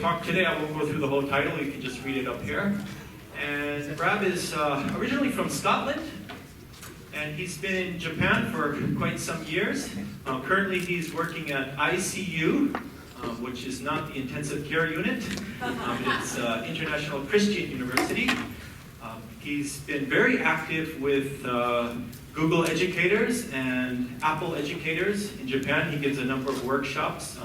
talk today. I won't go through the whole title, you can just read it up here. And Brad is originally from Scotland, and he's been in Japan for quite some years. Currently he's working at ICU, which is not the intensive care unit. It's International Christian University. He's been very active with Google educators and Apple educators in Japan. He gives a number of workshops.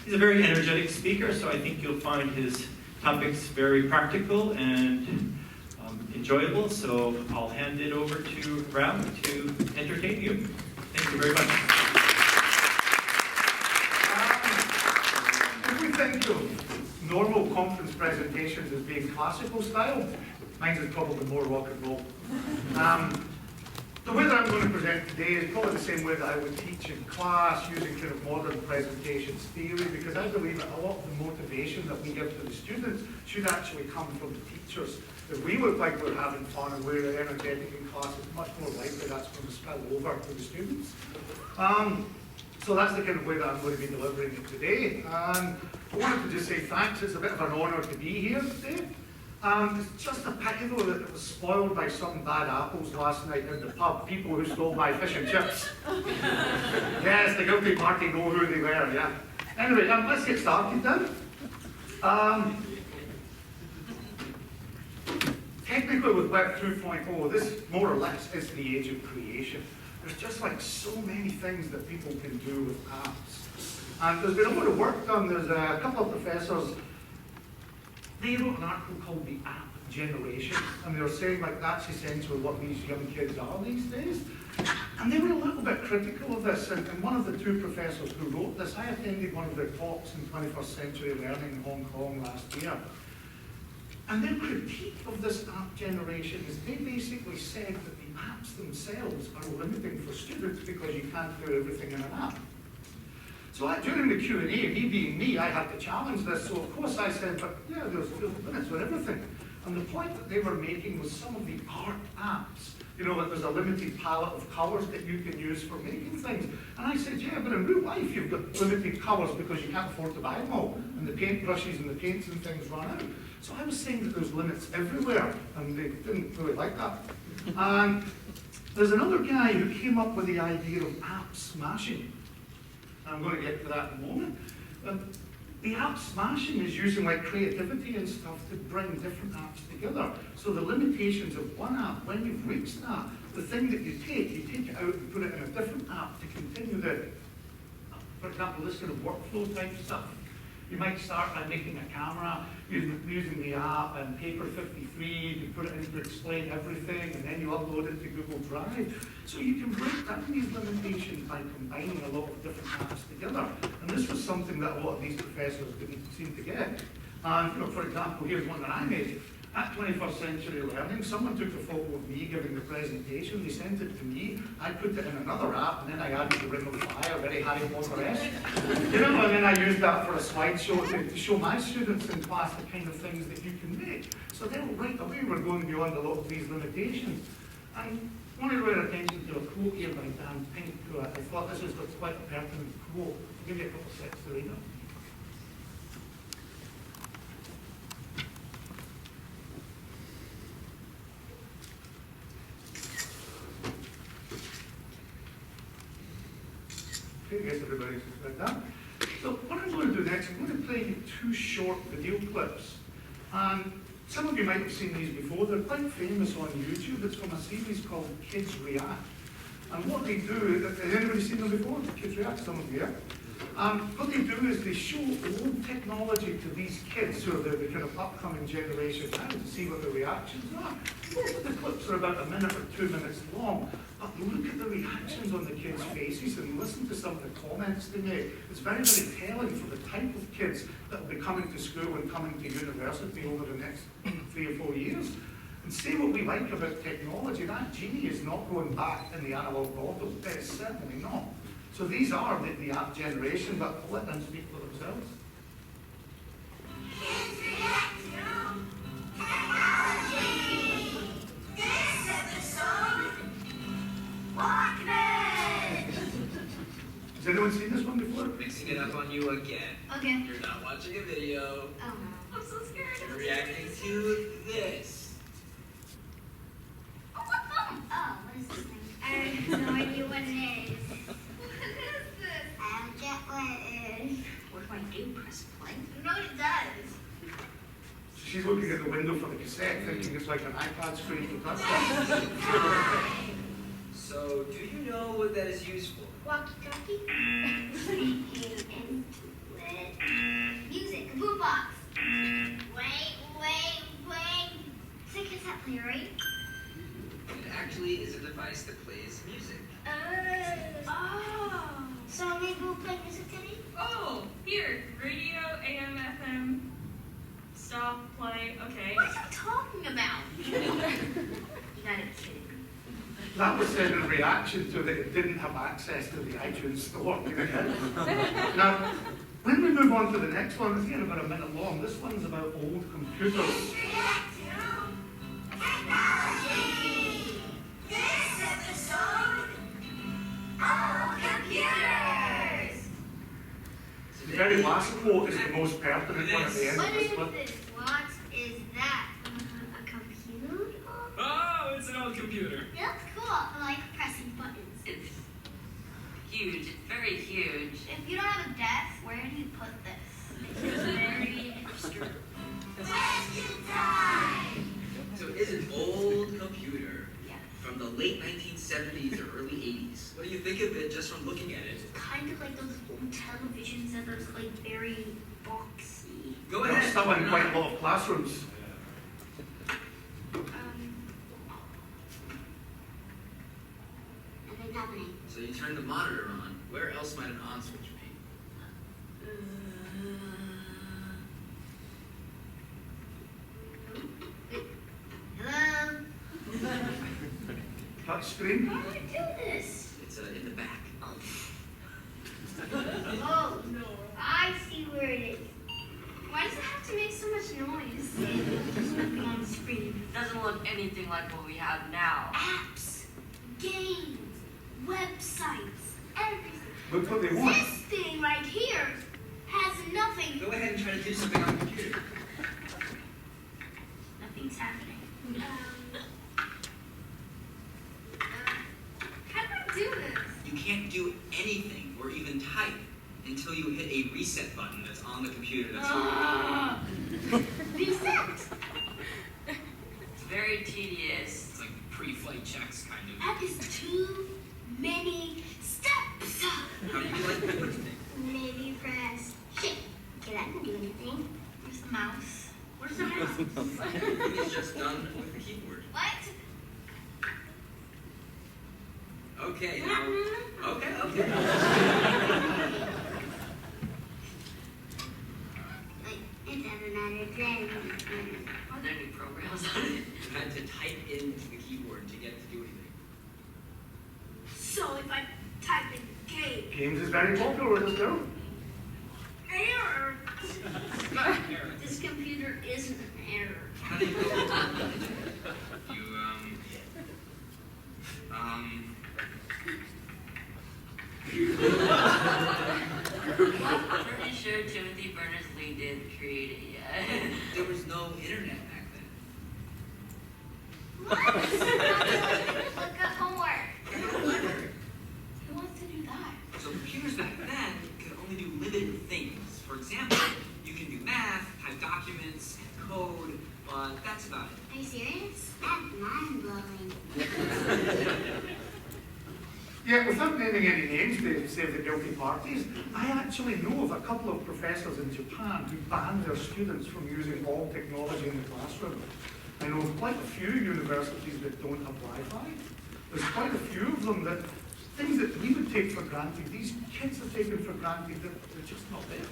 He's a very energetic speaker, so I think you'll find his topics very practical and enjoyable. So I'll hand it over to Ram to entertain you. Thank you very much. If we think of normal conference presentations as being classical style, mine is probably more rock and roll. The way that I'm going to present today is probably the same way that I would teach in class, using kind of modern presentations theory, because I believe that a lot of the motivation that we give to the students should actually come from the teachers. If we look like we're having fun and we're energetic in class, it's much more likely that's going to spill over to the students. So that's the kind of way that I'm going to be delivering it today. I wanted to just say thanks. It's a bit of an honour to be here today. It's just a pity though that it was spoiled by some bad apples last night in the pub. People who stole my fish and chips. Yes, the guilty party know who they were, yeah. Anyway, let's get started then. Technically with Web 2.0, this more or less is the age of creation. There's just like so many things that people can do with apps. And there's been a lot of work done. There's a couple of professors. They wrote an article called The App Generation, and they were saying like that's essentially what these young kids are these days. And they were a little bit critical of this, and one of the two professors who wrote this, I attended one of their talks in 21st Century Learning in Hong Kong last year. And their critique of this app generation is they basically said that the apps themselves are limiting for students because you can't do everything in an app. So during the Q&A, me being me, I had to challenge this. So of course I said, but yeah, there's limits on everything. And the point that they were making was some of the art apps, you know, that there's a limited palette of colours that you can use for making things. And I said, yeah, but in real life you've got limited colours because you can't afford to buy them all. And the paint brushes and the paints and things run out. So I was saying that there's limits everywhere, and they didn't really like that. And there's another guy who came up with the idea of app smashing. I'm going to get to that in a moment. The app smashing is using like creativity and stuff to bring different apps together. So the limitations of one app, when you've reached that, the thing that you take it out and put it in a different app to continue the, for example, this kind of workflow type stuff. You might start by making a camera, using the app and Paper 53, you put it in to explain everything, and then you upload it to Google Drive. So you can break down these limitations by combining a lot of different apps together. And this was something that a lot of these professors didn't seem to get. And you know, for example, here's one that I made. At 21st Century Learning, someone took a photo of me giving the presentation, they sent it to me, I put it in another app, and then I added the Ring of Fire, very Harry Potter-esque. You know, and then I used that for a slideshow to show my students in class the kind of things that you can make. So then right away we're going beyond a lot of these limitations. And I want to draw your attention to a quote here by Dan Pink, who I thought this was quite a pertinent quote. I'll give you a couple of seconds to read it. I guess everybody's read that. So what I'm going to do next, I'm going to play you two short video clips. And some of you might have seen these before. They're quite famous on YouTube. It's from a series called Kids React. And what they do, has anybody seen them before? Kids React, some of you, yeah? What they do is they show old technology to these kids, who are the kind of upcoming generation now, to see what the reactions are. Most of the clips are about a minute or 2 minutes long, but look at the reactions on the kids' faces and listen to some of the comments they make. It's very, very telling for the type of kids that will be coming to school and coming to university over the next 3 or 4 years. And say what we like about technology, that genie is not going back in the analog world. It is certainly not. So these are the app generation, but I'll let them speak for themselves. Kids react to technology. This episode, Walkman. Has anyone seen this one before? Mixing it up on you again. Okay. You're not watching a video. Oh no. I'm so scared. And reacting to this. Oh, what is this thing? I have no idea what it is. What is this? I don't get what it is. What do I do? Press play? No, it does. She's looking at the window for the cassette, thinking it's like an iPad screen to touch that. So, do you know what that is used for? Walkie-talkie? Speaking into it. Music, boombox. Wait. It's a cassette player, right? It actually is a device that plays music. Oh. So maybe we'll play music today? Oh, here, radio, AM, FM, stop, play, okay. What are you talking about? You gotta be kidding me. That was said in reaction to that it didn't have access to the iTunes store. Now, when we move on to the next one, it's again about a minute long. This one's about old computers. Technology! This episode, all computers! The very last quote is the most pertinent one at the end What of this is one. this? What is that? A computer? Oh, it's an old computer. It looks cool. I like pressing buttons. It's huge, it's very huge. If you don't have a desk, where do you put this? It's very extra. Question time! So it is an old computer Yeah. from the late 1970s or early 80s. What do you think of it just from looking at it? Kind of like those old televisions that are like very boxy. Go They're ahead. still in quite a lot of classrooms. Nothing's happening. So you turn the monitor on. Where else might an on switch be? Hello? Touch screen. How do I do this? It's in the back. Oh, no. I see where it is. Why does it have to make so much noise? Just looking on the screen. It doesn't look anything like what we have now. Apps, games, websites, everything. Look what they want. This thing right here has nothing. Go ahead and try to do something on the computer. Nothing's happening. How do I do this? You can't do anything or even type until you hit a reset button that's on the computer. That's Reset. It's very tedious. it's like pre-flight checks, kind of. That is too many steps. How do you like to do anything? Maybe press shift. Okay, that didn't do anything. Where's the mouse? Where's the mouse? Everything is just done with the keyboard. What? Okay, now. Okay. Like, it doesn't matter then. Are there any programs on it? You had to type into the keyboard to get to do anything. So if I type in game, Games is very popular with us now. error. This computer isn't an error. How do you go? You, I'm pretty sure Timothy Berners-Lee did create it yet. there was no internet back then. What? Look up homework. Who wants to do that? So computers back then could only do limited things. For example, you can do math, type documents, and code, but that's about it. Are you serious? That's mind-blowing. Yeah, without naming any names to save the guilty parties, I actually know of a couple of professors in Japan who banned their students from using all technology in the classroom. I know of quite a few universities that don't have Wi-Fi. There's quite a few of them that things that we would take for granted, these kids are taken for granted, they're just not there.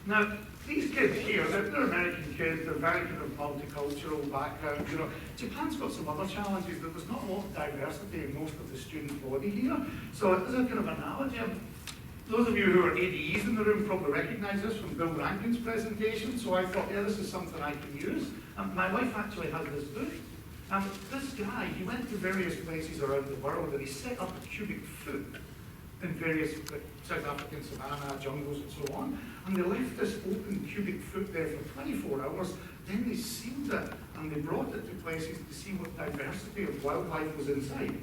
Now, these kids here, they're American kids, they're very kind of multicultural background, you know. Japan's got some other challenges, that there's not a lot of diversity in most of the student body here. So as a kind of analogy, those of you who are ADEs in the room probably recognize this from Bill Rankin's presentation, so I thought, yeah, this is something I can use. My wife actually has this book. This guy, he went to various places around the world and he set up a cubic foot in various South African savanna, jungles and so on. And they left this open cubic foot there for 24 hours, then they sealed it and they brought it to places to see what diversity of wildlife was inside.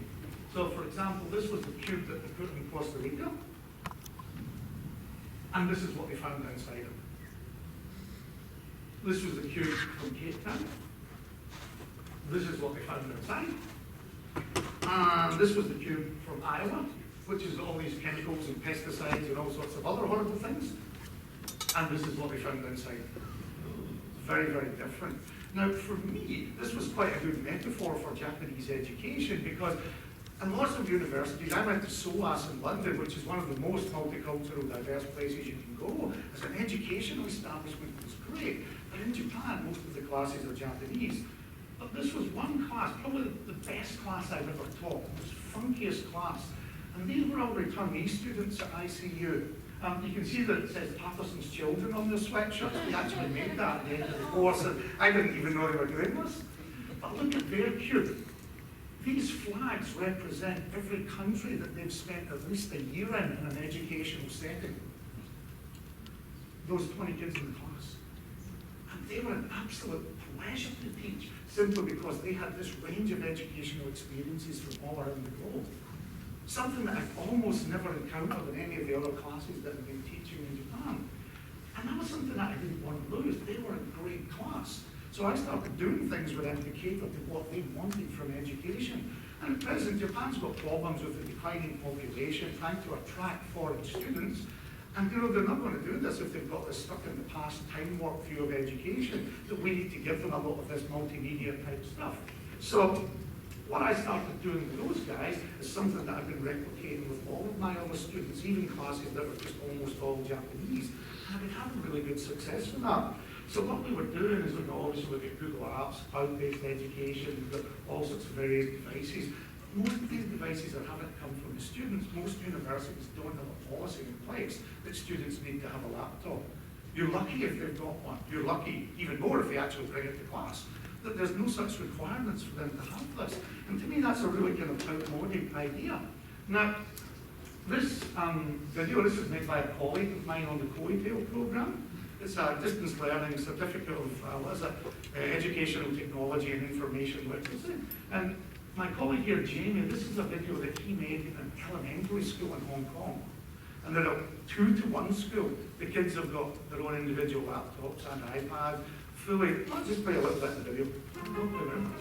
So for example, this was the cube that they put in Costa Rica, and this is what they found inside it. This was the cube from Cape Town. This is what they found inside. And this was the cube from Iowa, which is all these chemicals and pesticides and all sorts of other horrible things. And this is what they found inside. Very, very different. Now, for me, this was quite a good metaphor for Japanese education, because in lots of universities, I went to SOAS in London, which is one of the most multicultural, diverse places you can go. As an educational establishment, it was great. But in Japan, most of the classes are Japanese. But this was one class, probably the best class I've ever taught, the most funkiest class. And these were all returnee students at ICU. You can see that it says Patterson's Children on their sweatshirts. We actually made that at the end of the course, and I didn't even know they were doing this. But look at their cube. These flags represent every country that they've spent at least a year in an educational setting. Those 20 kids in the class. And they were an absolute pleasure to teach, simply because they had this range of educational experiences from all around the globe. Something that I've almost never encountered in any of the other classes that I've been teaching in Japan. And that was something that I didn't want to lose. They were a great class. So I started doing things with them to cater to what they wanted from education. And at present, Japan's got problems with the declining population, trying to attract foreign students. And you know, they're not going to do this if they've got this stuck in the past time warp view of education, that we need to give them a lot of this multimedia type stuff. So what I started doing with those guys is something that I've been replicating with all of my other students, even classes that were just almost all Japanese. And I've been having really good success with that. So what we were doing is, obviously we've got Google Apps, cloud-based education, we've got all sorts of various devices. Most of these devices are having come from the students. Most universities don't have a policy in place that students need to have a laptop. You're lucky if they've got one. You're lucky even more if they actually bring it to class. That there's no such requirements for them to have this. And to me, that's a really kind of outmoded idea. Now, this video, this is made by a colleague of mine on the COITAIL program. It's a distance learning certificate of, educational technology and information literacy. And my colleague here, Jamie, this is a video that he made in an elementary school in Hong Kong. And they're a 2-to-1 school. The kids have got their own individual laptops and iPads, fully, I'll just play a little bit of the video. Don't play very much.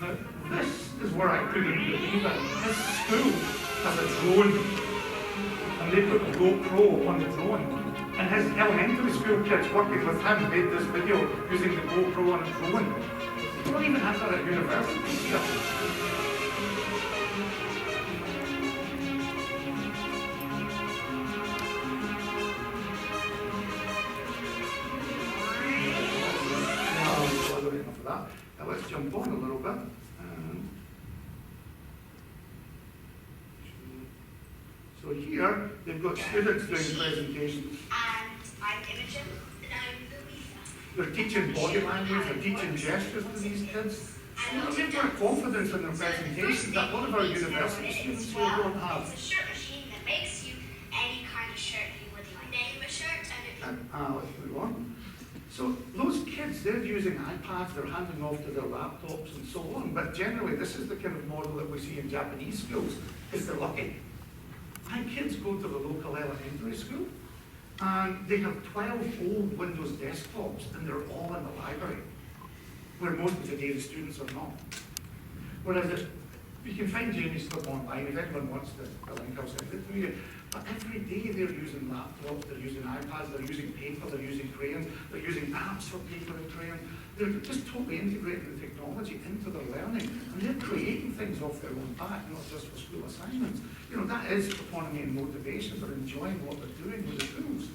Now, this is where I couldn't believe it. His school has a drone, and they put a GoPro on the drone. And his elementary school kids working with him made this video using the GoPro on a drone. You don't even have that at university here. Enough of that. Now let's jump on a little bit. So here, they've got students doing presentations. And I'm Imogen, and I'm Louisa. They're teaching body language, they're teaching gestures to these kids. And they've got confidence in their presentations that a lot of our university students here don't have. It's a shirt machine that makes you any kind of shirt you would like. Name a shirt and it can... Let's move on. So those kids, they're using iPads, they're handing off to their laptops and so on. But generally, this is the kind of model that we see in Japanese schools, because they're lucky. My kids go to the local elementary school, and they have 12 old Windows desktops, and they're all in the library, where most of the day the students are not. Whereas you can find Jamie's stuff online, if anyone wants the link, I'll send it to you. But every day they're using laptops, they're using iPads, they're using paper, they're using crayons, they're using apps for paper and crayon. They're just totally integrating the technology into their learning, and they're creating things off their own back, not just for school assignments. You know, that is autonomy and motivation. They're enjoying what they're doing with the tools.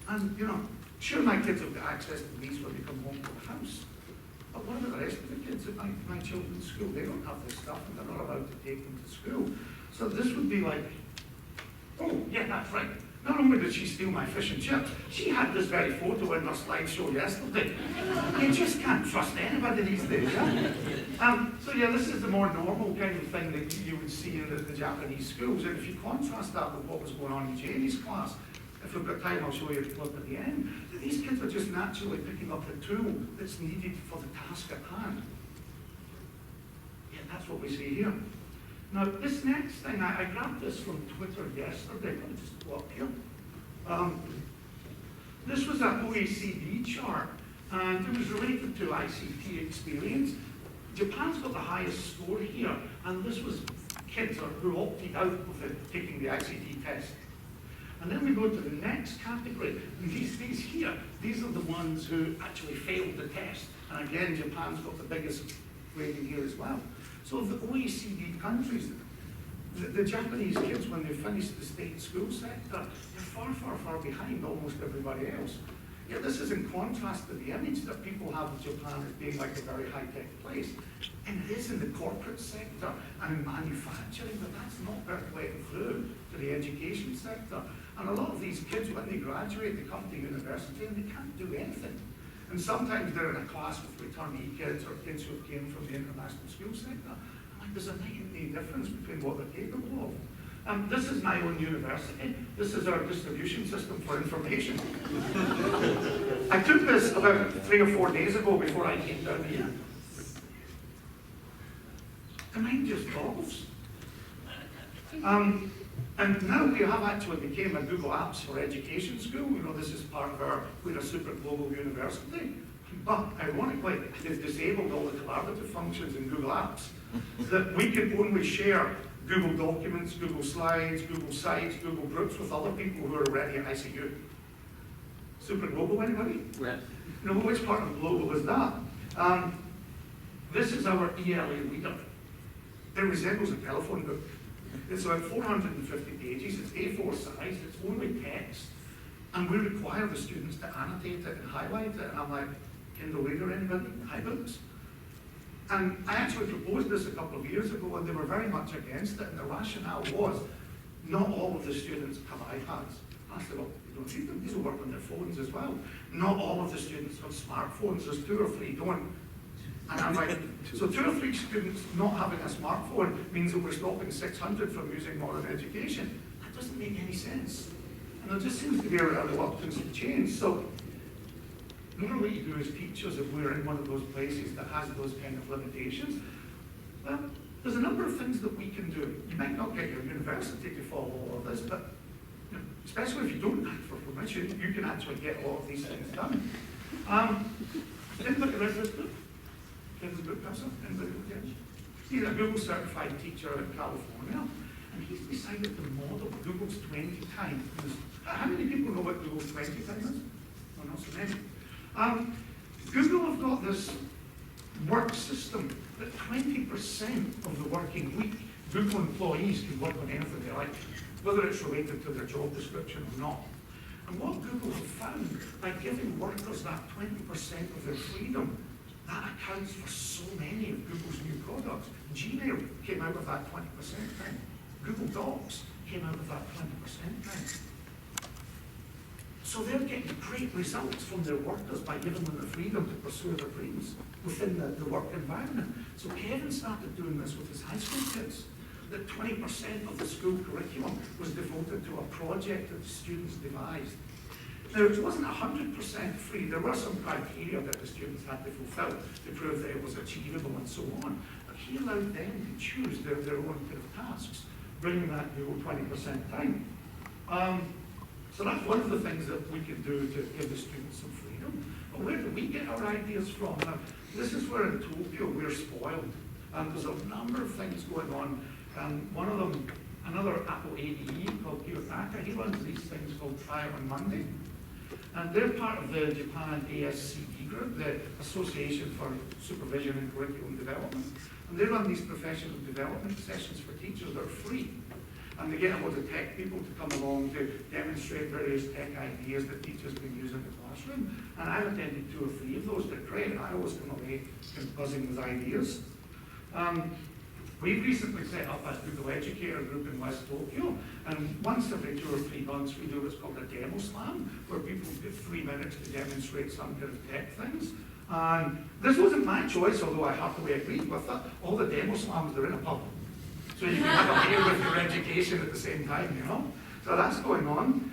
And, you know, sure, my kids have got access to these when they come home to the house. But what about the rest of the kids at my children's school? They don't have this stuff, and they're not allowed to take them to school. So this would be like, oh, yeah, that's right. Not only did she steal my fish and chips, she had this very photo in her slideshow yesterday. You just can't trust anybody these days, yeah? So yeah, this is the more normal kind of thing that you would see in the Japanese schools. And if you contrast that with what was going on in Jamie's class, if we've got time, I'll show you the clip at the end. These kids are just naturally picking up the tool that's needed for the task at hand. Yeah, that's what we see here. Now, this next thing, I grabbed this from Twitter yesterday. Let me just go up here. This was an OECD chart, and it was related to ICT experience. Japan's got the highest score here, and this was kids who opted out of taking the ICT test. And then we go to the next category, and these here, these are the ones who actually failed the test. And again, Japan's got the biggest rating here as well. So of the OECD countries, the Japanese kids, when they finish the state school sector, they're far, far, far behind almost everybody else. Yet this is in contrast to the image that people have of Japan as being like a very high-tech place. And it is in the corporate sector and in manufacturing, but that's not percolating through to the education sector. And a lot of these kids, when they graduate, they come to university and they can't do anything. And sometimes they're in a class with returnee kids or kids who came from the international school sector. I'm like, there's a night and day difference between what they're capable of. This is my own university. This is our distribution system for information. I took this about 3 or 4 days ago before I came down here. The mind just boggles. And now we have actually became a Google Apps for Education school. You know, this is part of we're a super global university. But ironically, they've disabled all the collaborative functions in Google Apps. That we can only share Google Documents, Google Slides, Google Sites, Google Groups with other people who are already at ICU. Super global, anybody? Yeah. You know, which part of global is that? This is our ELA reader. It resembles a telephone book. It's about 450 pages, it's A4 size, it's only text, and we require the students to annotate it and highlight it, and I'm like, Kindle Reader, anybody? iBooks? And I actually proposed this a couple of years ago, and they were very much against it, and the rationale was, not all of the students have iPads. I said, well, you don't need them, these will work on their phones as well. Not all of the students have smartphones, there's 2 or 3 don't. And I'm like, so 2 or 3 students not having a smartphone means that we're stopping 600 from using modern education. That doesn't make any sense. And there just seems to be a reluctance to change. So normally what you do is teach us if we're in one of those places that has those kind of limitations. Well, there's a number of things that we can do. You might not get your university to follow all of this, but you know, especially if you don't ask for permission, you can actually get all of these things done. Anybody read this book? This book person? Anybody look at it? He's a Google certified teacher in California, and he's decided to model Google's 20 times. How many people know what Google's 20 times is? Well, not so many. Google have got this work system that 20% of the working week, Google employees can work on anything they like, whether it's related to their job description or not. And what Google have found, by giving workers that 20% of their freedom, that accounts for so many of Google's new products. Gmail came out of that 20% thing. Google Docs came out of that 20% thing. So they're getting great results from their workers by giving them the freedom to pursue their dreams within the work environment. So Kevin started doing this with his high school kids. That 20% of the school curriculum was devoted to a project that the students devised. Now, it wasn't 100% free. There were some criteria that the students had to fulfill to prove that it was achievable and so on. But he allowed them to choose their own kind of tasks, bringing that to 20% time. So that's one of the things that we can do to give the students some freedom. But where do we get our ideas from? Now, this is where in Tokyo we're spoiled. There's a number of things going on. One of them, another Apple ADE called Kyushu, he runs these things called Try It on Monday. And they're part of the Japan ASCD group, the Association for Supervision and Curriculum Development. And they run these professional development sessions for teachers that are free. And they get a lot of tech people to come along to demonstrate various tech ideas that teachers can use in the classroom. And I've attended 2 or 3 of those. They're great. I always come away kind of buzzing with ideas. We've recently set up a Google Educator group in West Tokyo, and once every 2 or 3 months we do what's called a demo slam, where people get 3 minutes to demonstrate some kind of tech things. And this wasn't my choice, although I happily agreed with it. All the demo slams, they're in a pub. So you can have a beer with your education at the same time, you know? So that's going on.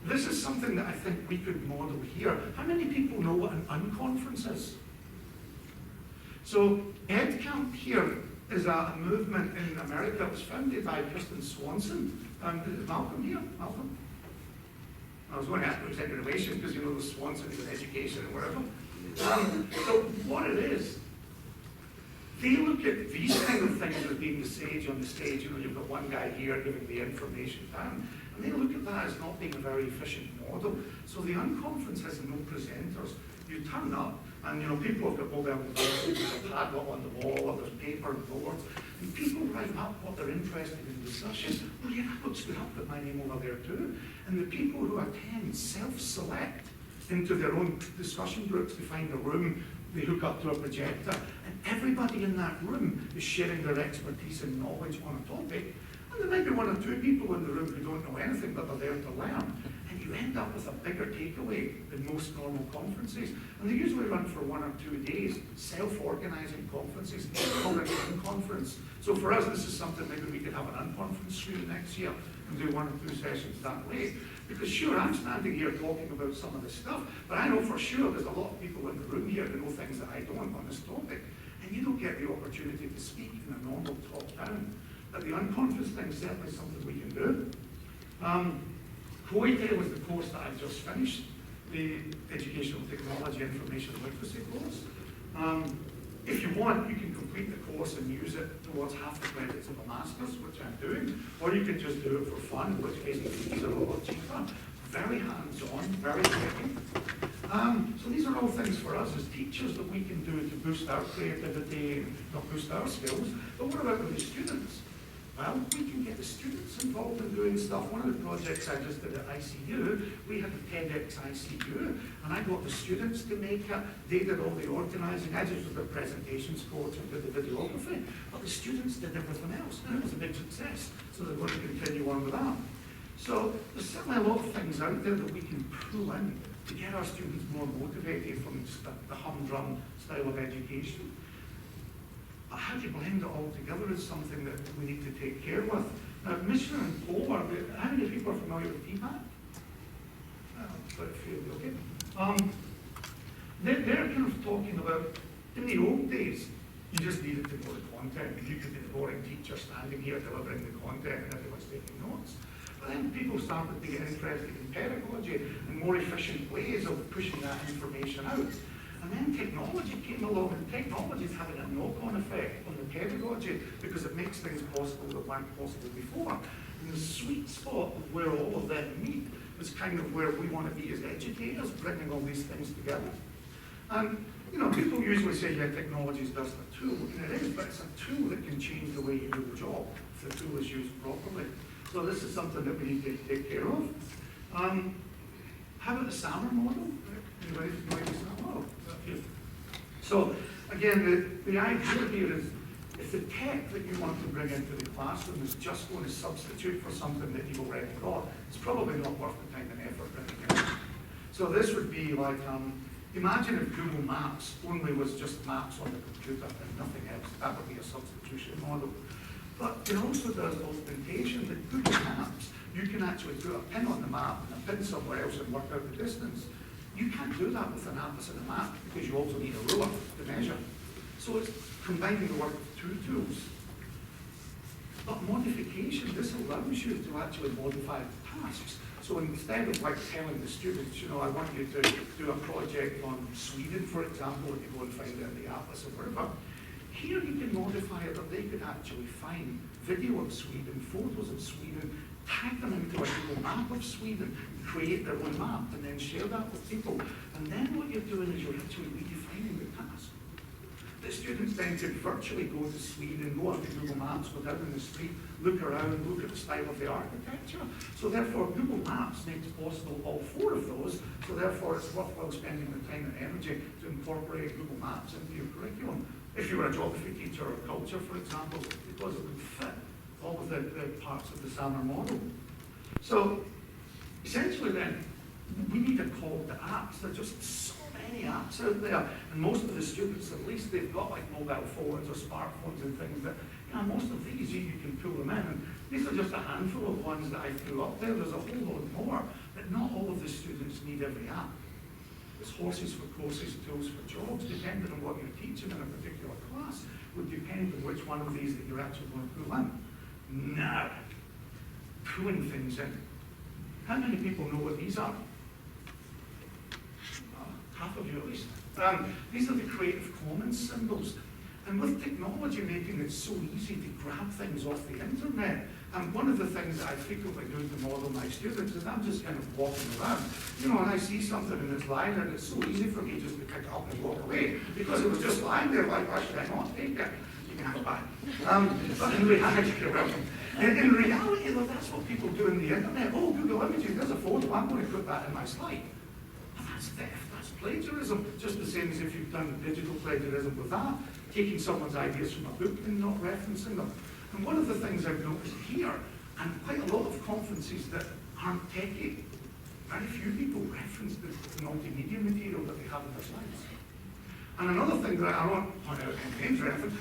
This is something that I think we could model here. How many people know what an unconference is? So EdCamp here is a movement in America. It was founded by Kristen Swanson. Is Malcolm here? Malcolm? I was going to ask for executive relation because you know the Swansons in education and whatever. So what it is, they look at these kind of things as being the sage on the stage. You know, you've got one guy here giving the information down, and they look at that as not being a very efficient model. So the unconference has no presenters. You turn up, and you know people have got mobile devices, there's a padlock on the wall, or there's paper and boards, and people write up what they're interested in discussion. Oh yeah, that looks good. I'll put my name over there too. And the people who attend self-select into their own discussion groups. They find a room, they hook up to a projector, and everybody in that room is sharing their expertise and knowledge on a topic. And there might be 1 or 2 people in the room who don't know anything, but they're there to learn. And you end up with a bigger takeaway than most normal conferences. And they usually run for 1 or 2 days, self-organizing conferences, called an unconference. So for us, this is something maybe we could have an unconference stream next year and do 1 or 2 sessions that way. Because sure, I'm standing here talking about some of this stuff, but I know for sure there's a lot of people in the room here who know things that I don't on this topic. And you don't get the opportunity to speak in a normal top-down. But the unconference thing is certainly something we can do. Koite was the course that I just finished, the Educational Technology Information Literacy course. If you want, you can complete the course and use it towards half the credits of a master's, which I'm doing, or you can just do it for fun, which basically is a lot cheaper. Very hands-on, very quick. So these are all things for us as teachers that we can do to boost our creativity and not boost our skills. But what about with the students? Well, we can get the students involved in doing stuff. One of the projects I just did at ICU, we had the TEDx ICU, and I got the students to make it. They did all the organizing. I just was the presentations coach and did the videography. But the students did everything else, and it was a big success. So they're going to continue on with that. So there's certainly a lot of things out there that we can pull in to get our students more motivated from the humdrum style of education. But how to blend it all together is something that we need to take care with. Now, Michelin and Polar, how many people are familiar with PPAC? Quite a few, okay. They're kind of talking about, in the old days, you just needed to know the content. You could be the boring teacher standing here delivering the content and everyone's taking notes. But then people started to get interested in pedagogy and more efficient ways of pushing that information out. And then technology came along, and technology is having a knock-on effect on the pedagogy because it makes things possible that weren't possible before. And the sweet spot of where all of them meet is kind of where we want to be as educators, bringing all these things together. And, you know, people usually say, yeah, technology is just a tool, and it is, but it's a tool that can change the way you do the job if the tool is used properly. So this is something that we need to take care of. How about the SAMR model? Anybody familiar with SAMR model? So again, the idea here is if the tech that you want to bring into the classroom is just going to substitute for something that you've already got, it's probably not worth the time and effort bringing it in. So this would be like, imagine if Google Maps only was just maps on the computer and nothing else. That would be a substitution model. But it also does augmentation. With Google Maps, you can actually put a pin on the map and a pin somewhere else and work out the distance. You can't do that with an atlas and a map because you also need a ruler to measure. So it's combining the work of 2 tools. But modification, this allows you to actually modify the tasks. So instead of like telling the students, you know, I want you to do a project on Sweden, for example, and you go and find it in the atlas or wherever, here you can modify it that they could actually find video of Sweden, photos of Sweden, tag them into a Google map of Sweden, create their own map, and then share that with people. And then what you're doing is you're actually redefining the task. The students then could virtually go to Sweden, go onto Google Maps, go down in the street, look around, look at the style of the architecture. So therefore, Google Maps makes possible all 4 of those. So therefore, it's worthwhile spending the time and energy to incorporate Google Maps into your curriculum. If you were a geography teacher or culture, for example, because it would fit all of the parts of the SAMR model. So essentially then, we need a call to apps. There are just so many apps out there, and most of the students, at least, they've got like mobile phones or smartphones and things that, most of these you can pull them in. And these are just a handful of ones that I threw up there. There's a whole lot more, but not all of the students need every app. There's horses for courses, tools for jobs, depending on what you're teaching in a particular class, would depend on which one of these that you're actually going to pull in. Now, pulling things in. How many people know what these are? Half of you at least. These are the Creative Commons symbols. And with technology making it so easy to grab things off the internet, one of the things that I frequently do to model my students is I'm just kind of walking around, and I see something and it's lying there, and it's so easy for me just to pick it up and walk away, because it was just lying there, like, why should I not take it? You can have it back. But in reality, though, that's what people do in the internet. Oh, Google Images, there's a photo, I'm going to put that in my slide. Well, that's theft, that's plagiarism, just the same as if you've done digital plagiarism with that, taking someone's ideas from a book and not referencing them. And one of the things I've noticed here, and quite a lot of conferences that aren't techy, very few people reference the multimedia material that they have in their slides. And another thing that I won't point out any names or anything,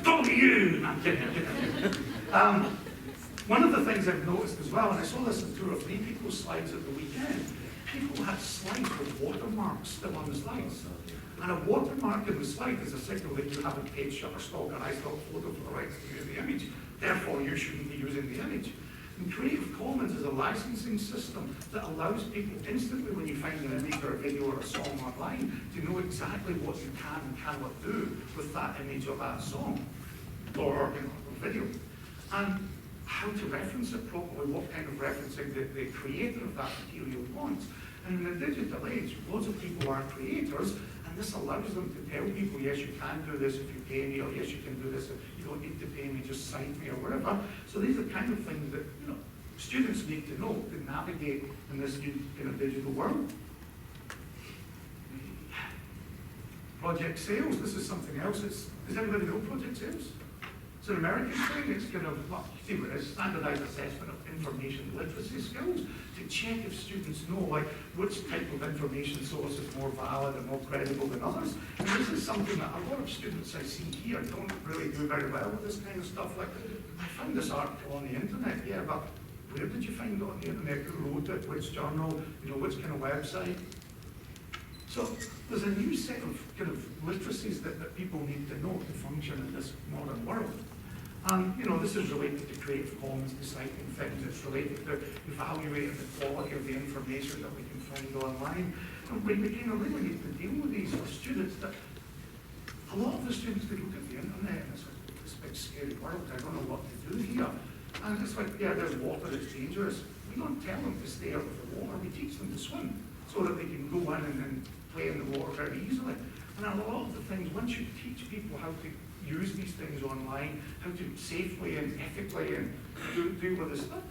probably you! I'm kidding. One of the things I've noticed as well, and I saw this in 2 or 3 people's slides at the weekend, people had slides with watermarks still on the slides. And a watermark in the slide is a signal that you haven't paid Shutterstock and iStock Photo for the rights to use the image. Therefore, you shouldn't be using the image. And Creative Commons is a licensing system that allows people instantly, when you find an image or a video or a song online, to know exactly what you can and cannot do with that image or that song or video. And how to reference it properly, what kind of referencing the creator of that material wants. And in the digital age, loads of people are creators, and this allows them to tell people, yes, you can do this if you pay me, or yes, you can do this if you don't need to pay me, just cite me, or whatever. So these are kind of things that students need to know to navigate in this new digital world. Project sales, this is something else. Does anybody know project sales? It's an American thing. It's kind of, see what it is, standardized assessment of information literacy skills to check if students know, like, which type of information source is more valid and more credible than others. And this is something that a lot of students I see here don't really do very well with this kind of stuff. Like, I found this article on the internet, yeah, but where did you find it on the internet? Who wrote it? Which journal? Which kind of website? So there's a new set of kind of literacies that people need to know to function in this modern world. And this is related to Creative Commons, deciding things. It's related to evaluating the quality of the information that we can find online. And we kind of really need to deal with these for students that a lot of the students, they look at the internet and it's like this big scary world. I don't know what to do here. And it's like, yeah, there's water, it's dangerous. We don't tell them to stay out of the water. We teach them to swim so that they can go in and play in the water very easily. And a lot of the things, once you teach people how to use these things online, how to safely and ethically and do with this stuff,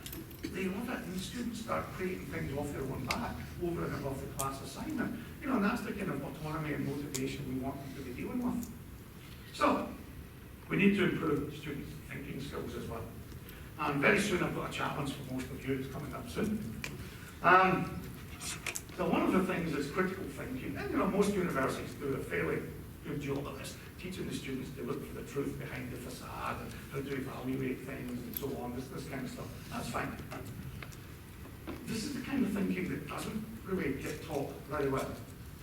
they love it. And the students start creating things off their own back over and above the class assignment. And that's the kind of autonomy and motivation we want them to be dealing with. So, we need to improve students' thinking skills as well. And very soon I've got a challenge for most of you. It's coming up soon. So one of the things is critical thinking. And most universities do a fairly good job of this, teaching the students to look for the truth behind the facade and how to evaluate things and so on, this kind of stuff. That's fine. This is the kind of thinking that doesn't really get taught very well.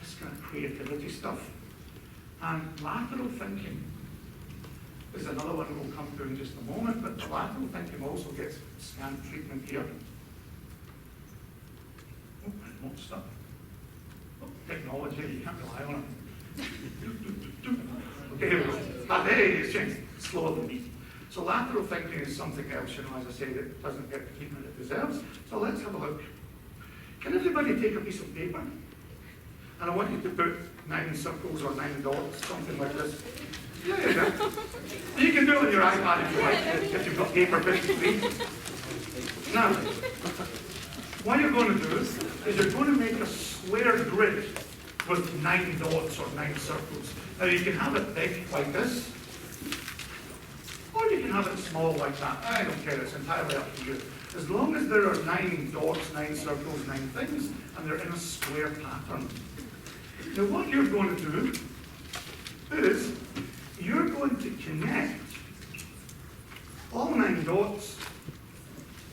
This kind of creativity stuff. And lateral thinking is another one we'll come to in just a moment, but the lateral thinking also gets scant treatment here. Oh, I won't stop. Oh, technology, you can't rely on it. Okay, here we go. It's changed slower than me. So lateral thinking is something else, as I say, that doesn't get the treatment it deserves. So let's have a look. Can everybody take a piece of paper? And I want you to put 9 circles or 9 dots, something like this. Yeah. You can do it on your iPad if you like, if you've got paper 53. Now, what you're going to do is you're going to make a square grid with 9 dots or 9 circles. Now you can have it big like this, or you can have it small like that. I don't care, it's entirely up to you. As long as there are 9 dots, 9 circles, 9 things, and they're in a square pattern. Now what you're going to do is, you're going to connect all 9 dots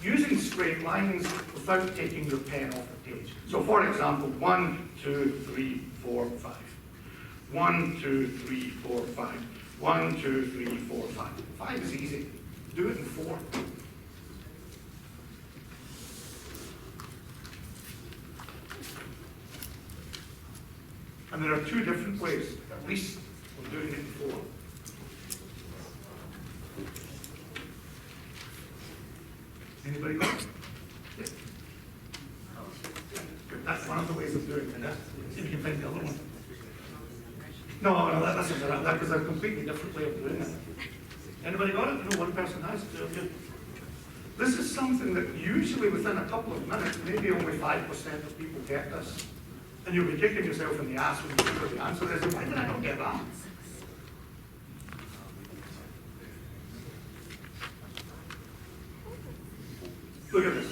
using straight lines without taking your pen off the page. So for example, 1, 2, 3, 4, 5. 1, 2, 3, 4, 5. 1, 2, 3, 4, 5. 5 is easy. Do it in 4. And there are 2 different ways, at least, of doing it in 4. Anybody got it? Yeah. Good. That's one of the ways of doing it. See if you can find the other one. No, that's that is a completely different way of doing it. Anybody got it? No, one person has. Good. This is something that usually within a couple of minutes, maybe only 5% of people get this. And you'll be kicking yourself in the ass when you figure the answer is, why did I not get that? Look at this.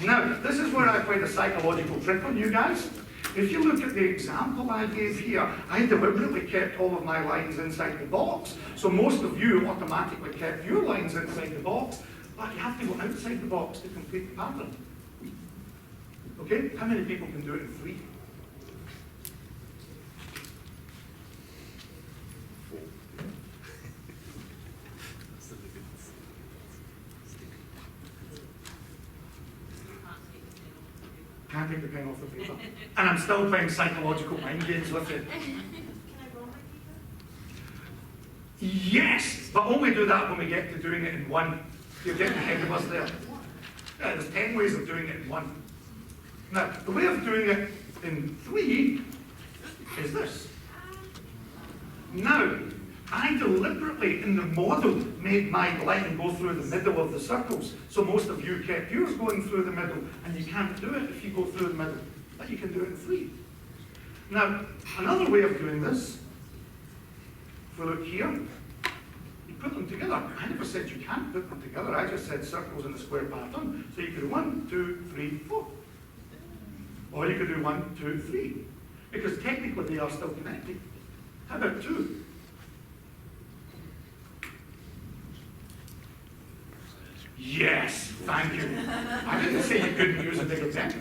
Now, this is where I played a psychological trick on you guys. If you look at the example I gave here, I deliberately kept all of my lines inside the box. So most of you automatically kept your lines inside the box, but you have to go outside the box to complete the pattern. Okay? How many people can do it in 3? 4. Can't take the pen off the paper. And I'm still playing psychological mind games with you. Can I roll my paper? Yes, but only do that when we get to doing it in 1. You're getting ahead of us there. Yeah, there's 10 ways of doing it in 1. Now, the way of doing it in 3 is this. Now, I deliberately, in the model, made my line go through the middle of the circles. So most of you kept yours going through the middle, and you can't do it if you go through the middle. But you can do it in 3. Now, another way of doing this, if we look here, you put them together. I never said you can't put them together. I just said circles in a square pattern. So you could do 1, 2, 3, 4. Or you could do 1, 2, 3. Because technically they are still connected. How about 2? Yes, thank you. I didn't say you couldn't use a bigger pen.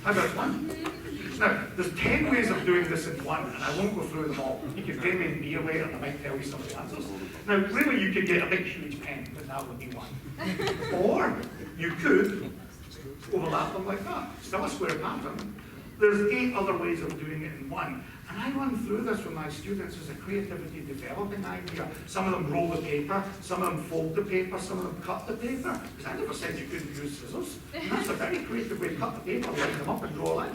How about 1? Now, there's 10 ways of doing this in 1, and I won't go through them all. You can pay me in beer later, and I might tell you some of the answers. Now, really, you could get a big, huge pen, but that would be 1. Or you could overlap them like that. Still a square pattern. There's 8 other ways of doing it in 1. And I run through this with my students as a creativity developing idea. Some of them roll the paper, some of them fold the paper, some of them cut the paper. Because I never said you couldn't use scissors. And that's a very creative way to cut the paper, line them up and draw a line.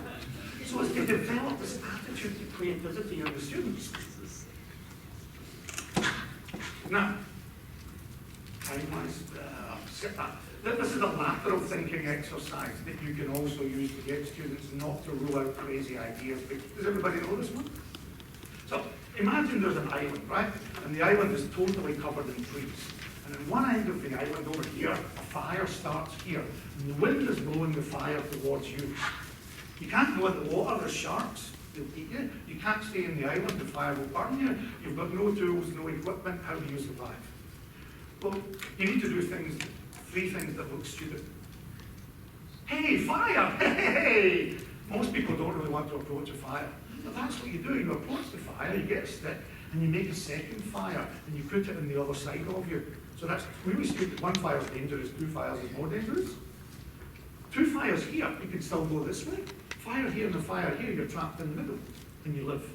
So it's to develop this attitude to creativity in the students. Now, time-wise, skip that. This is a lateral thinking exercise that you can also use to get students not to rule out crazy ideas. Does everybody know this one? So imagine there's an island, right? And the island is totally covered in trees. And on one end of the island over here, a fire starts here. And the wind is blowing the fire towards you. You can't go in the water, there's sharks. They'll eat you. You can't stay in the island, the fire will burn you. You've got no tools, no equipment. How do you survive? Well, you need to do 3 things that look stupid. Hey, fire! Hey! Most people don't really want to approach a fire. But that's what you do. You approach the fire, you get a stick, and you make a second fire, and you put it on the other side of you. So that's really stupid. 1 fire is dangerous, 2 fires is more dangerous. 2 fires here, you can still go this way. Fire here and a fire here, you're trapped in the middle, and you live.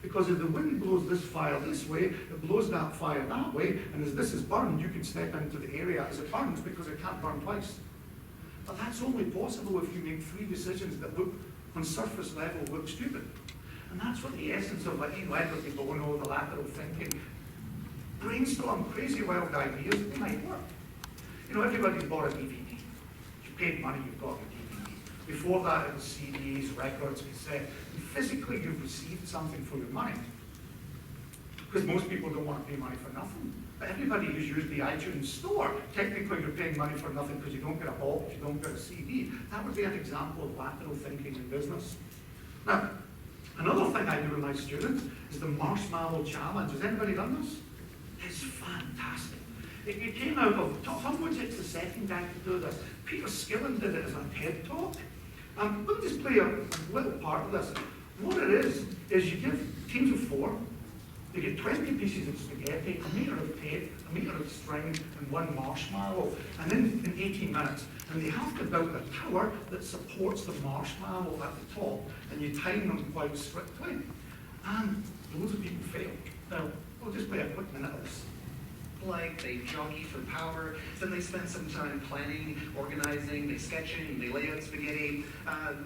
Because if the wind blows this fire this way, it blows that fire that way, and as this is burned, you can step into the area as it burns because it can't burn twice. But that's only possible if you make 3 decisions that look, on surface level, look stupid. And that's what the essence of like liberty, but the lateral thinking. Brainstorm crazy wild ideas, they might work. You know, everybody's bought a DVD. paid money, you've got your DVD. Before that, it was CDs, records, cassettes. And physically, you've received something for your money. Because most people don't want to pay money for nothing. But everybody who's used the iTunes store, technically you're paying money for nothing because you don't get a box, you don't get a CD. That would be an example of lateral thinking in business. Now, another thing I do with my students is the marshmallow challenge. Has anybody done this? It's fantastic. It came out of, Tom Woodgett's the second guy to do this. Peter Skillen did it as a TED talk. Let me just play a little part of this. What it is you give teams of 4, you get 20 pieces of spaghetti, a metre of tape, a metre of string, and 1 marshmallow, and then in 18 minutes. And they have to build a tower that supports the marshmallow at the top, and you time them quite strictly. And loads of people fail. Now, we'll just play a quick minute of this. Like they jockey for power, then they spend some time planning, organizing, they sketching, they lay out spaghetti.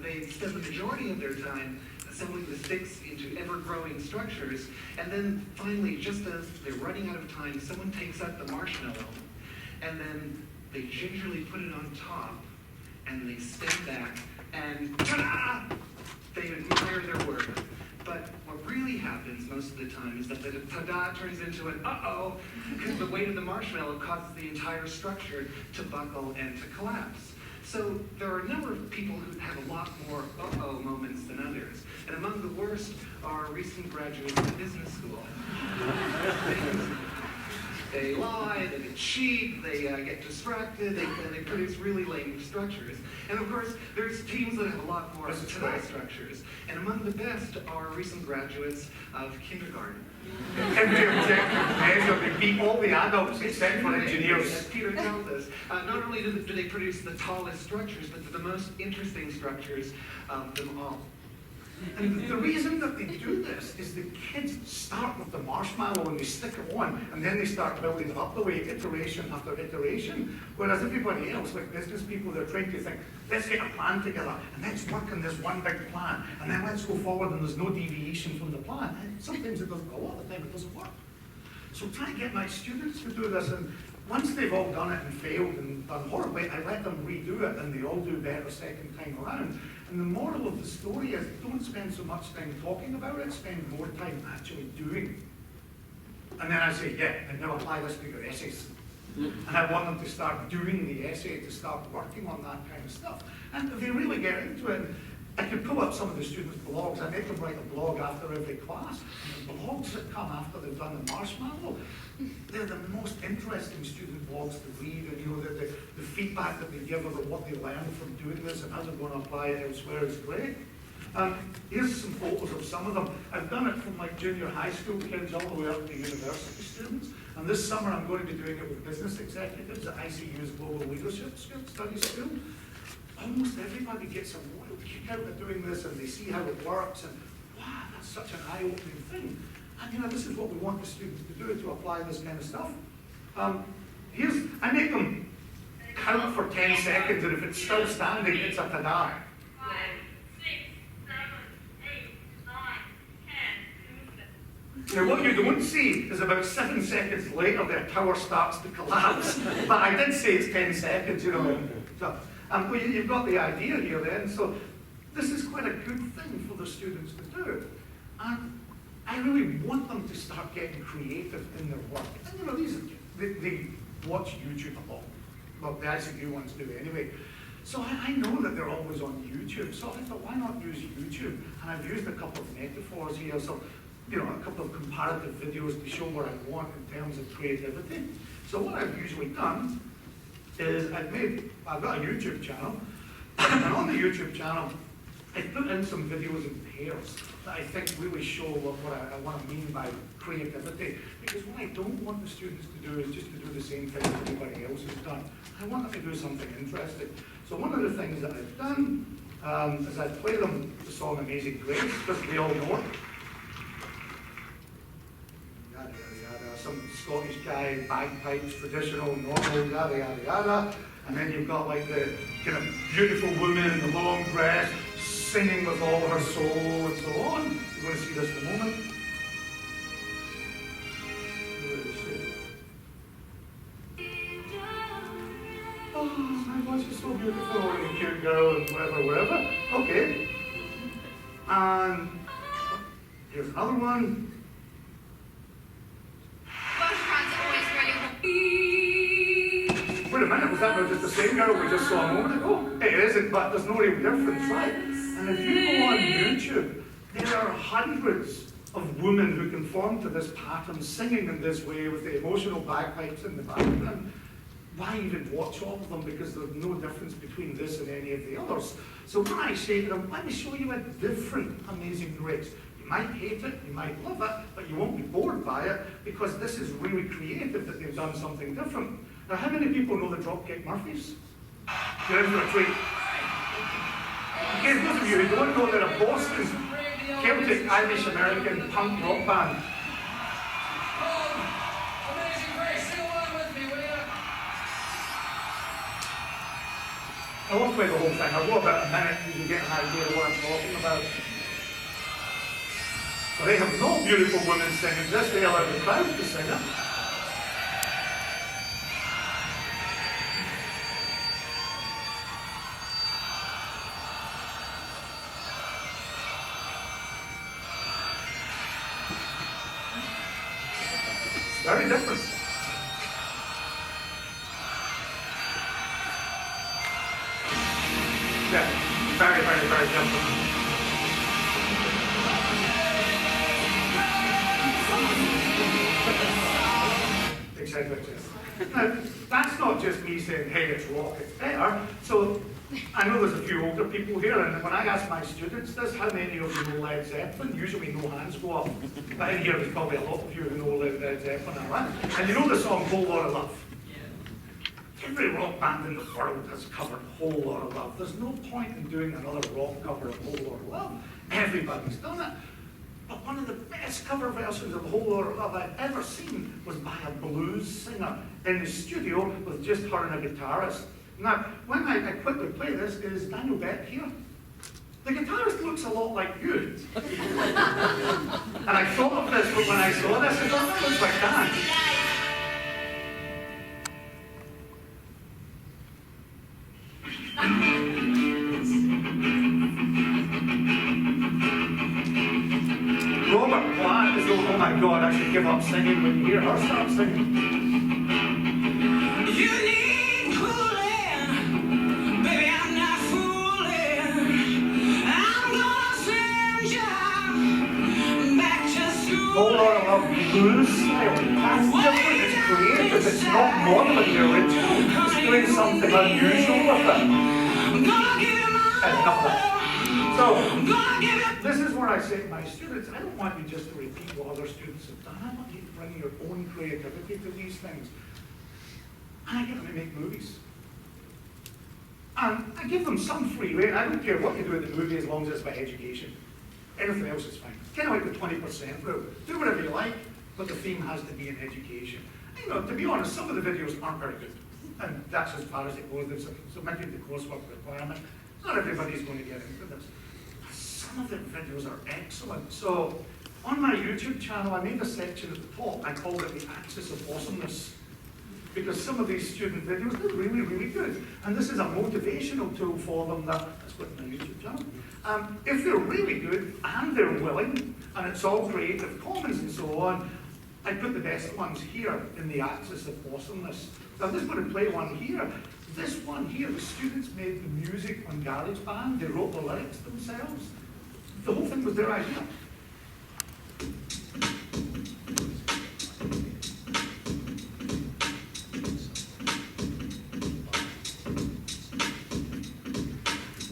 They spend the majority of their time assembling the sticks into ever-growing structures, and then finally, just as they're running out of time, someone takes up the marshmallow, and then they gingerly put it on top, and they step back, and ta-da! They admire their work. But what really happens most of the time is that the ta-da turns into an uh-oh, because the weight of the marshmallow causes the entire structure to buckle and to collapse. So there are a number of people who have a lot more uh-oh moments than others. And among the worst are recent graduates of business school. They lie, they cheat, they get distracted, they produce really lame structures. And of course, there's teams that have a lot more ta-da structures. And among the best are recent graduates of kindergarten. Every objective measure, they beat all the adults except for engineers. As Peter tells us, not only do they produce the tallest structures, but the most interesting structures of them all. And the reason that they do this is the kids start with the marshmallow and they stick it on, and then they start building it up the way, iteration after iteration. Whereas everybody else, like business people, they're trying to think, let's get a plan together, and let's work on this one big plan, and then let's go forward, and there's no deviation from the plan. And sometimes it doesn't, a lot of the time it doesn't work. So try to get my students to do this, and once they've all done it and failed and done horribly, I let them redo it, and they all do better second time around. And the moral of the story is, don't spend so much time talking about it, spend more time actually doing. And then I say, yeah, and now apply this to your essays. And I want them to start doing the essay, to start working on that kind of stuff. And if they really get into it, I could pull up some of the students' blogs. I make them write a blog after every class. And the blogs that come after they've done the marshmallow, they're the most interesting student blogs to read. And you know, the feedback that they give about what they learned from doing this and how they're going to apply it elsewhere is great. Here's some photos of some of them. I've done it from like junior high school kids all the way up to university students. And this summer I'm going to be doing it with business executives at ICU's Global Leadership Studies School. Almost everybody gets a real kick out of doing this, and they see how it works, and wow, that's such an eye-opening thing. And you know, this is what we want the students to do, to apply this kind of stuff. I make them count for 10 seconds, and if it's still standing, it's a ta-da. 5, 6, 7, 8, 9, 10. Now, what you don't see is about 7 seconds later, their tower starts to collapse. But I did say it's 10 seconds, you know. So, well, you've got the idea here then. So this is quite a good thing for the students to do. And I really want them to start getting creative in their work. And you know, they watch YouTube a lot. Well, the ICU ones do anyway. So I know that they're always on YouTube. So I thought, why not use YouTube? And I've used a couple of metaphors here. So, you know, a couple of comparative videos to show what I want in terms of creativity. So what I've usually done is I've got a YouTube channel, and on the YouTube channel, I put in some videos in pairs that I think really show what I mean by creativity. Because what I don't want the students to do is just to do the same thing that everybody else has done. I want them to do something interesting. So one of the things that I've done is I play them the song Amazing Grace, because they all know it. Yada, yada, yada. Some Scottish guy, bagpipes, traditional, normal, yada, yada, yada. And then you've got like the kind of beautiful woman in the long dress, singing with all her soul and so on. You're going to see this in a moment. Oh, my God, she's so beautiful, and a cute girl, and whatever. Okay. And here's another one. Wait a minute, was that not just the same girl we just saw a moment ago? It isn't, but there's no real difference, right? And if you go on YouTube, there are hundreds of women who conform to this pattern, singing in this way with the emotional bagpipes in the background. Why even watch all of them? Because there's no difference between this and any of the others. So when I say to them, let me show you a different Amazing Grace. You might hate it, you might love it, but you won't be bored by it because this is really creative that they've done something different. Now, how many people know the Dropkick Murphys? You're in for a treat. Okay, those of you who don't know, they're a Boston, Celtic, Irish, American punk rock band. Amazing Grace, sing along with me, will you? I won't play the whole thing. I'll go about a minute and you get an idea of what I'm talking about. So they have no beautiful women singing this. They allow the crowd to sing it. Very different. Yeah, very, very, very different. Exactly. Now, that's not just me saying, hey, it's rock, it's better. So, I know there's a few older people here, and when I ask my students this, how many of you know Led Zeppelin? Usually no hands go up. But in here, there's probably a lot of you who know Led Zeppelin, all right? And you know the song Whole Lot of Love? Yeah. Every rock band in the world has covered Whole Lot of Love. There's no point in doing another rock cover of Whole Lot of Love. Everybody's done it. But one of the best cover versions of Whole Lot of Love I've ever seen was by a blues singer in the studio with just her and a guitarist. Now, when I quickly play this, is Daniel Beck here? The guitarist looks a lot like you. And I thought of this when I saw this, I thought, that looks like Dan. Robert Plant is oh my God, I should give up singing when you hear her start singing. You need cooling, baby, I'm not fooling. I'm gonna send you back to school. Whole Lot of Love blues style. That's different, it's creative, it's not modeling the original. It's doing something unusual with it. I'm gonna give you my Enough of that. So, I'm gonna give you. this is where I say to my students, I don't want you just to repeat what other students have done. I want you to bring your own creativity to these things. And I get them to make movies. And I give them some free rein. I don't care what you do in the movie as long as it's about education. Anything else is fine. Kind of like the 20% rule. Do whatever you like, but the theme has to be in education. And, you know, to be honest, some of the videos aren't very good. And that's as far as it goes. They've submitted the coursework requirement. Not everybody's going to get into this. Some of the videos are excellent. So, on my YouTube channel, I made a section at the top. I called it the Axis of Awesomeness. Because some of these student videos are really, really good. And this is a motivational tool for them that's put in my YouTube channel. If they're really good and they're willing, and it's all Creative Commons and so on, I put the best ones here in the Axis of Awesomeness. So I'm just going to play one here. This one here, the students made the music on GarageBand. They wrote the lyrics themselves. The whole thing was their idea.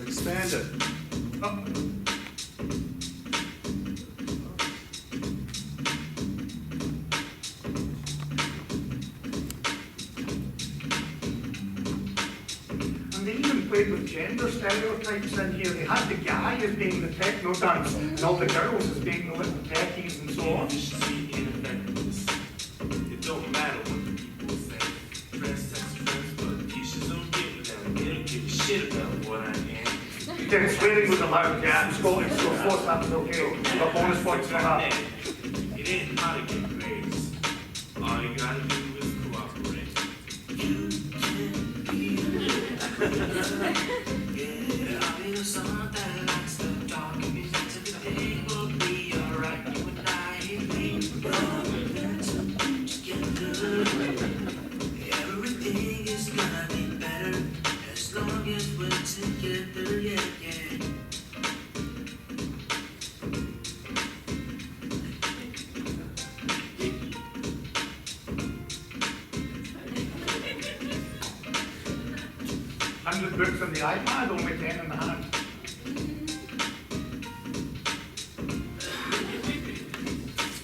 Expand it. Oh. And they even played with gender stereotypes in here. They had the guy as being the techno dance, and all the girls as being the little techies and so on. It don't matter what the people say. Friends, sex, friends, but Kyushu don't give a damn. They don't give a shit about what I am. Yeah, swearing was allowed, yeah, in Scotland, so of course that was okay. But bonus points for that. It ain't how to get grades. All you gotta do is cooperate. Yeah, I'll be the summer that likes the dark music. Everything will be alright. You and I, we are meant together. Everything is gonna be better as long as we're together. Yeah, yeah. Books on the iPad, only 10 in the hand.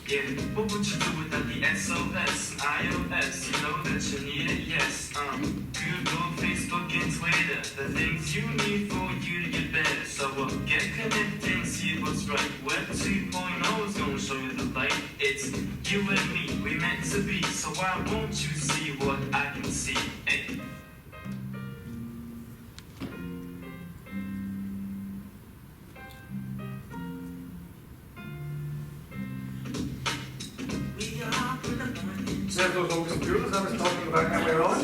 Yeah, what would you do without the SOS, iOS? You know that you need it, yes. Google, Facebook, and Twitter, the things you need for you to get better. So get connected and see what's right. Web 2.0 is gonna show you the light. It's you and me, we meant to be. So why won't you see what I can see? Hey. There's those old computers I was talking about earlier on.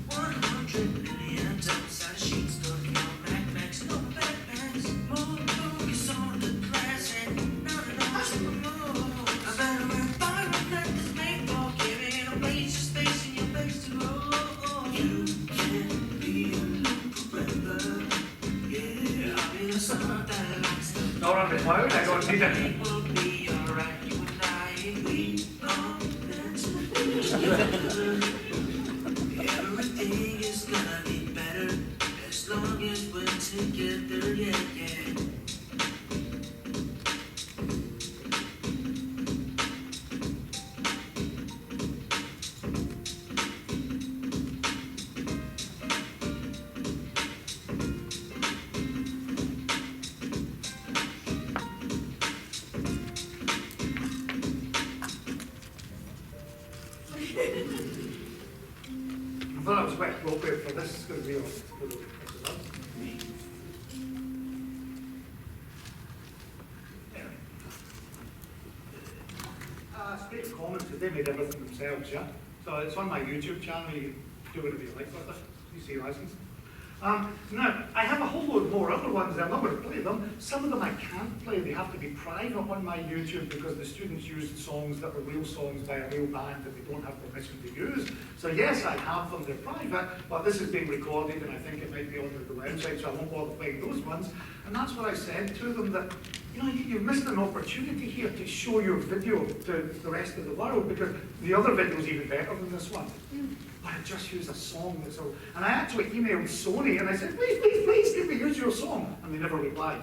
100 million double-sided sheets stuck on backpacks, no backpacks. More focus on the class and not enough to more. I better environment this made for giving away your space and your place to grow. You can be alone forever. Yeah, I'll be the summer that likes the Not on the cloud, I don't need it. will be alright. You and I, we are meant to be together. Everything is gonna be better as long as we're together. Yeah, yeah. I thought it was quite appropriate for this because we all Straight comments, they made everything themselves, yeah? So it's on my YouTube channel, you can do whatever you like with it, you see license. Now, I have a whole load more other ones, I'm not going to play them. Some of them I can't play, they have to be private on my YouTube because the students used songs that were real songs by a real band that they don't have permission to use. So yes, I have them, they're private, but this is being recorded and I think it might be on the website, so I won't bother playing those ones. And that's what I said to them, that you've missed an opportunity here to show your video to the rest of the world because the other video is even better than this one. But I just used a song that's all. And I actually emailed Sony and I said, please, give me use your song. And they never replied.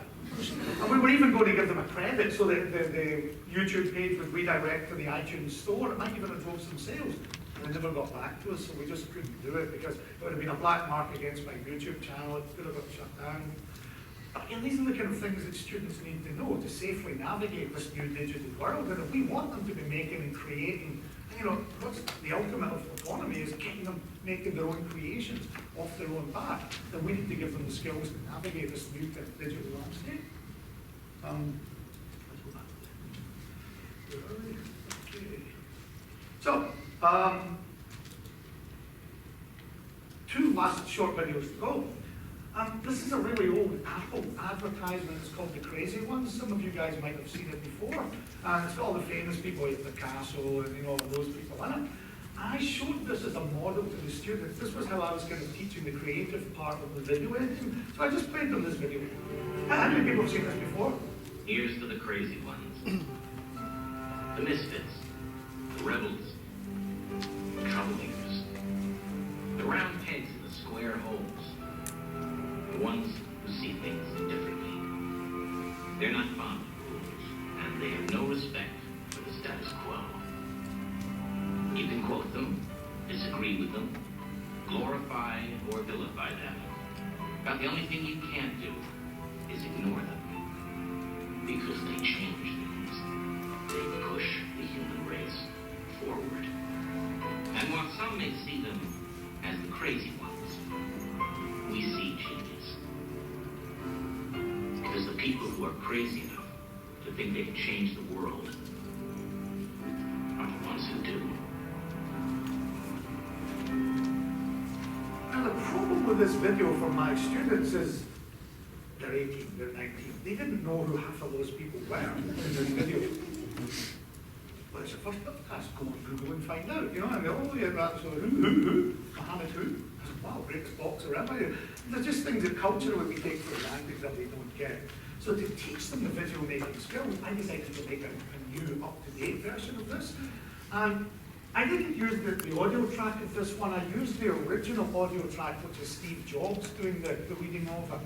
And we were even going to give them a credit so that the YouTube page would redirect to the iTunes store. It might even have drove some sales. And they never got back to us, so we just couldn't do it because it would have been a black mark against my YouTube channel. It could have got shut down. But these are the kind of things that students need to know to safely navigate this new digital world. And if we want them to be making and creating, what's the ultimate of autonomy is getting them making their own creations off their own back, then we need to give them the skills to navigate this new kind of digital landscape. Let's go back. Where are we? Okay. So, two last short videos to go. This is a really old Apple advertisement. It's called The Crazy Ones. Some of you guys might have seen it before. And it's got all the famous people like Picasso and those people in it. I showed this as a model to the students. This was how I was kind of teaching the creative part of the video editing. So I just played them this video. How many people have seen this before? Here's to the crazy ones. The misfits. The rebels. The troublemakers. The round pegs in the square holes. The ones who see things differently. They're not fond of rules, and they have no respect for the status quo. You can quote them, disagree with them, glorify or vilify them. But the only thing you can't do is ignore them. Because they change things. They push the human race forward. And while some may see them as the crazy ones, we see genius. Because the people who are crazy enough to think they can change the world are the ones who do. Now the problem with this video from my students is they're 18, they're 19. They didn't know who half of those people were in this video. But it's the first task, go on Google and find out, you know, and they go, oh yeah, that's who? Mohammed who? I said, wow, breaks box around. They're just things that culturally we take for granted that they don't get. So to teach them the video making skills, I decided to make a new up-to-date version of this. And I didn't use the audio track of this one, I used the original audio track, which is Steve Jobs doing the reading of it.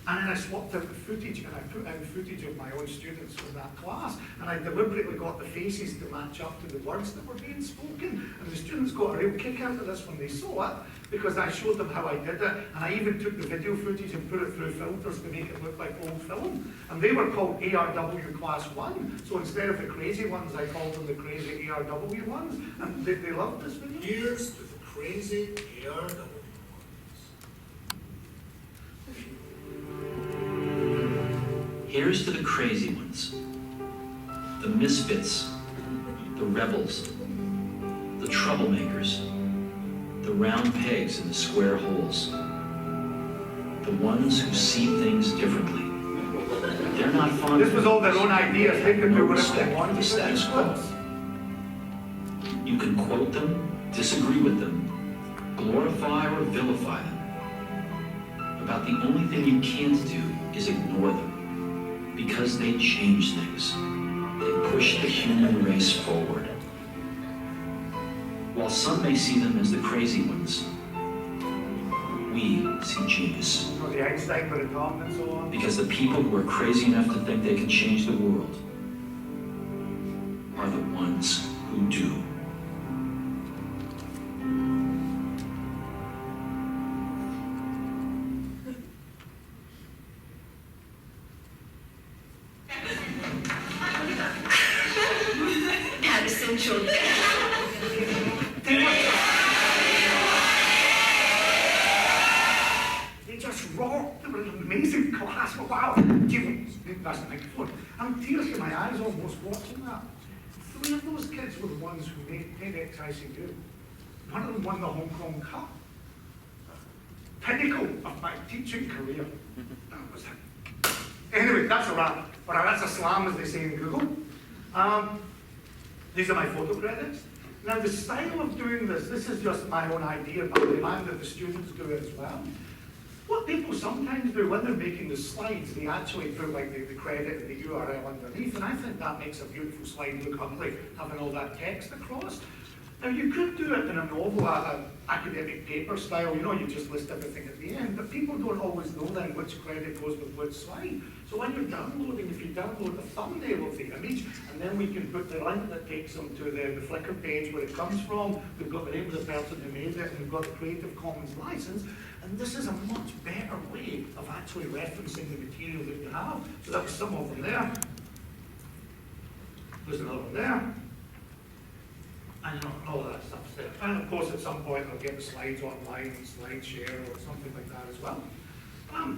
And then I swapped out the footage, and I put in footage of my own students from that class, and I deliberately got the faces to match up to the words that were being spoken, and the students got a real kick out of this when they saw it, because I showed them how I did it, and I even took the video footage and put it through filters to make it look like old film, and they were called ARW Class 1, so instead of the crazy ones, I called them the crazy ARW ones, and they loved this video. Here's to the crazy ARW. Here's to the crazy ones, the misfits, the rebels, the troublemakers, the round pegs in the square holes, the ones who see things differently. They're not fond This was all their own ideas, they could do whatever they for wanted. the status quo. You can quote them, disagree with them, glorify or vilify them. About the only thing you can't do is ignore them. Because they change things. They push the human race forward. While some may see them as the crazy ones, we see genius. You know, the Einstein with atom and so on. Because the people who are crazy enough to think they can change the world are the ones who do. They just rocked. They were an amazing class. Wow. That's the microphone. I'm tears in my eyes almost watching that. 3 of those kids were the ones who made ICU. One of them won the Hong Kong Cup. Pinnacle of my teaching career. That was it. Anyway, that's a wrap. Or that's a slam, as they say in Google. These are my photo credits. Now, the style of doing this is just my own idea, but I demand that the students do it as well. What people sometimes do when they're making the slides, they actually put like the credit and the URL underneath, and I think that makes a beautiful slide look ugly, having all that text across. Now, you could do it in a novel, academic paper style, you know, you just list everything at the end, but people don't always know then which credit goes with which slide. So when you're downloading, if you download the thumbnail of the image, and then we can put the link that takes them to the Flickr page where it comes from, we've got the name of the person who made it, and we've got the Creative Commons license, and this is a much better way of actually referencing the material that you have. So that was some of them there. There's another one there. And all of that stuff's there. And of course, at some point, I'll get the slides online and SlideShare or something like that as well.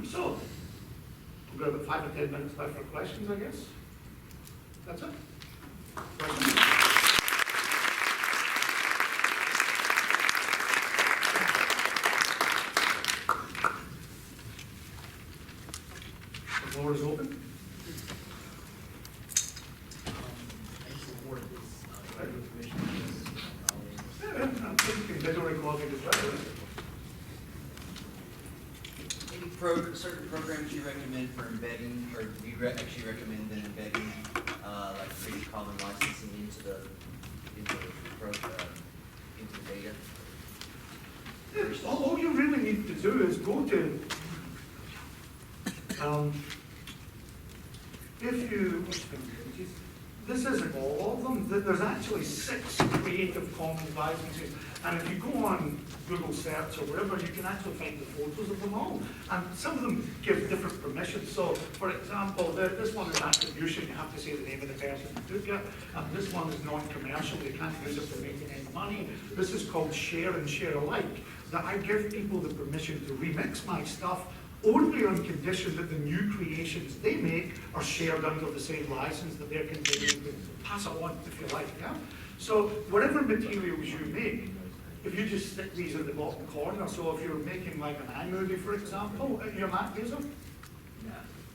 So, we've got about 5 or 10 minutes left for questions, I guess. That's it. Questions? The floor is open. Any certain programs you recommend for embedding, or do you actually recommend then embedding like Creative Commons licensing into the data? Yes, all you really need to do is go to this isn't all of them. There's actually 6 Creative Commons licenses. And if you go on Google search or wherever, you can actually find the photos of them all. And some of them give different permissions. So, for example, this one is attribution. You have to say the name of the person who took it. And this one is non-commercial. You can't use it for making any money. This is called share and share alike. That I give people the permission to remix my stuff only on condition that the new creations they make are shared under the same license, that they're continuing to pass it on, if you like, yeah? So whatever materials you make, if you just stick these in the bottom corner, so if you're making like an iMovie, for example, you're a Mac user?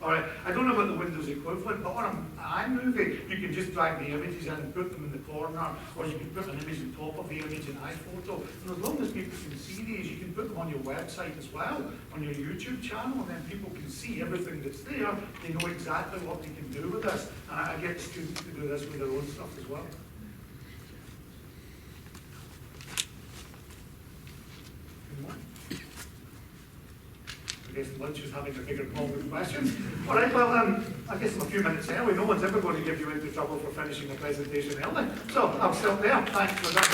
All right, I don't know about the Windows equivalent, but on an iMovie, you can just drag the images in and put them in the corner, or you can put an image on top of the image in iPhoto. And as long as people can see these, you can put them on your website as well, on your YouTube channel, and then people can see everything that's there. They know exactly what they can do with this. And I get students to do this with their own stuff as well. Good morning. I guess lunch is having a bigger problem with questions. All right, well, I guess I'm a few minutes early. No one's ever going to give you into trouble for finishing the presentation early. So I'll stop there. Thanks for that.